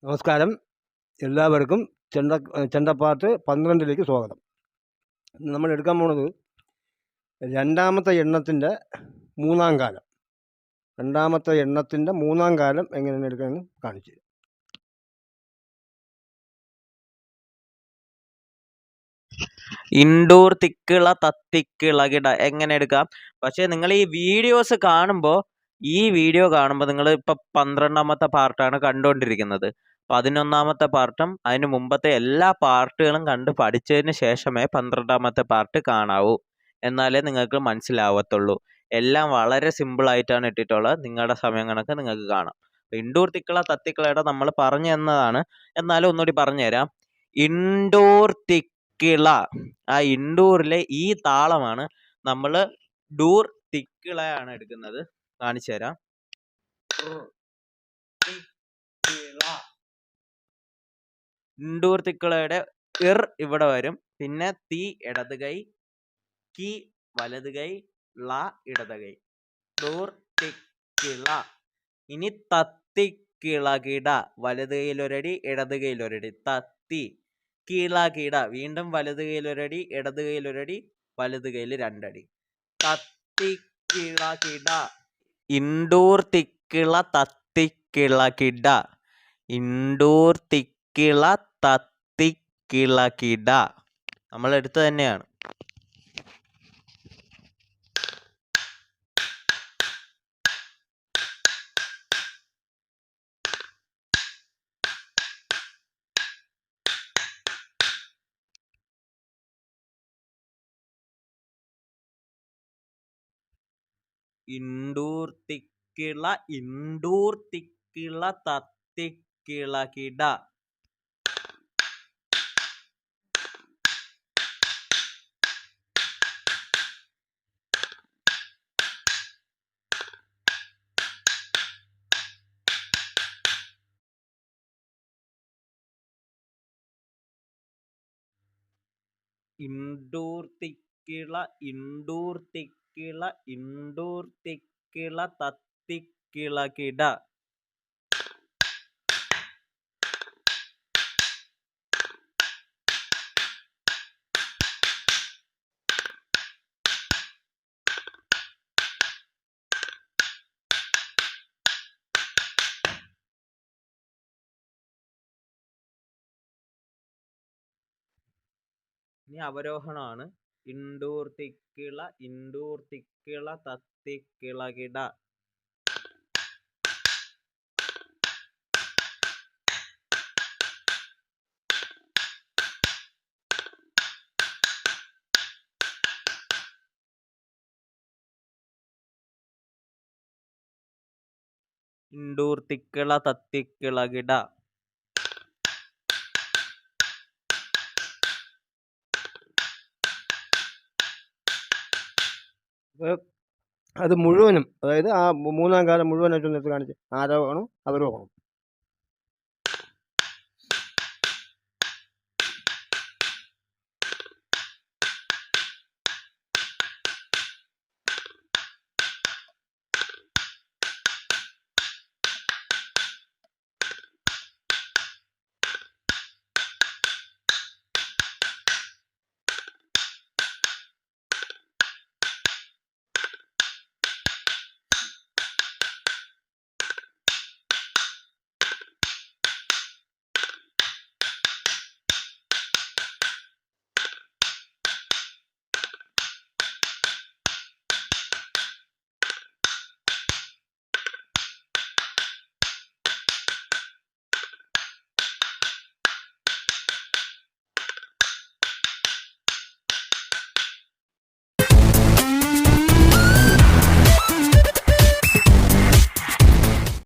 നമസ്കാരം. എല്ലാവർക്കും ചെണ്ടപ്പാട്ട് 12ലേക്ക് സ്വാഗതം. നമ്മൾ എടുക്കാൻ പോണത് രണ്ടാമത്തെ എണ്ണത്തിൻ്റെ മൂന്നാം കാലം. രണ്ടാമത്തെ എണ്ണത്തിൻ്റെ മൂന്നാം കാലം എങ്ങനെയാണ് എടുക്കണമെന്ന് കാണിച്ചു തരും. ഇൻഡോർ തിക്കിള തത്തിക്കിള കിട എങ്ങനെ എടുക്കാം. പക്ഷെ നിങ്ങൾ ഈ വീഡിയോ കാണുമ്പോൾ നിങ്ങൾ ഇപ്പൊ 12ാമത്തെ പാർട്ടാണ് കണ്ടുകൊണ്ടിരിക്കുന്നത്. 11ാമത്തെ പാർട്ടും അതിന് മുമ്പത്തെ എല്ലാ പാർട്ടുകളും കണ്ട് പഠിച്ചതിന് ശേഷമേ 12ാമത്തെ പാർട്ട് കാണാവൂ. എന്നാലേ നിങ്ങൾക്ക് മനസ്സിലാവത്തുള്ളൂ. എല്ലാം വളരെ സിമ്പിൾ ആയിട്ടാണ് ഇട്ടിട്ടുള്ളത്. നിങ്ങളുടെ സമയം കണക്ക് നിങ്ങൾക്ക് കാണാം. ഇൻഡോർ തിക്കിള തത്തിക്കിളയുടെ നമ്മൾ പറഞ്ഞു തന്നതാണ്. എന്നാലും ഒന്നുകൂടി പറഞ്ഞുതരാം. ഇൻഡോർ തിക്കിള, ആ ഇൻഡോറിലെ ഈ താളമാണ് നമ്മൾ ഡൂർ തിക്കിളയാണ് എടുക്കുന്നത്. കാണിച്ചു തരാം. ഇൻഡോർ തിക്കിളയുടെ ഇവിടെ വരും. പിന്നെ തീ ഇടത് കൈ, കി വലത് കൈ, ള ഇടത് കൈ. ഡൂർ തിക്കിള. ഇനി തത്തിക്കിളകിട, വലത് കൈയിലൊരടി ഇടത് കൈയിലൊരടി. തത്തി കിളകിട, വീണ്ടും വലത് കൈയിലൊരടി ഇടത് കൈയിലൊരടി, വലത് കൈയിൽ 2 അടി. തത്തിക്കിളകിട. ഇൻഡോർ തിക്കിള തത്തിക്കിളകിട. ഇൻഡോർ തിക്കിള തത്തിക്കിളകിട നമ്മൾ എടുത്ത് തന്നെയാണ്. ഇൻഡോർ തിക്കിള, ഇൻഡോർ തിക്കിള തത്തിക്കിളകിട. ഇൻഡോർ തിക്കിള, ഇൻഡോർ തിക്കിള, ഇൻഡോർ തിക്കിള തത്തിക്കിളകിട. ഇനി അവരോഹണമാണ്. ഇൻഡോർ തിക്കിള, ഇൻഡോർ തിക്കിള തത്തിക്കിളകിട. ഇൻഡോർ തിക്കിള തത്തിക്കിളകിട. അത് മുഴുവനും, അതായത് ആ മൂന്നാം കാലം മുഴുവനായിട്ട് നിർത്തി കാണിച്ച് ആരോഹണം അവരോഹണം.